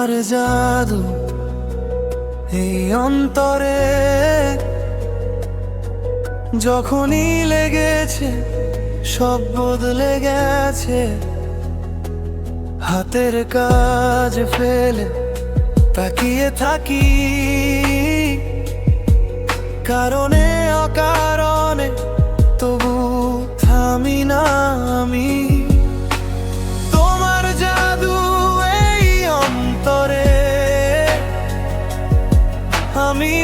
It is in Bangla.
তোমার জাদু এই অন্তরে যখনই লেগেছে সব বদলে গেছে। হাতের কাজ ফেলে তাকিয়ে থাকি, কারণে অকারণে তবু থামি না আমি। তোমার জাদু এই অন্তরে আমি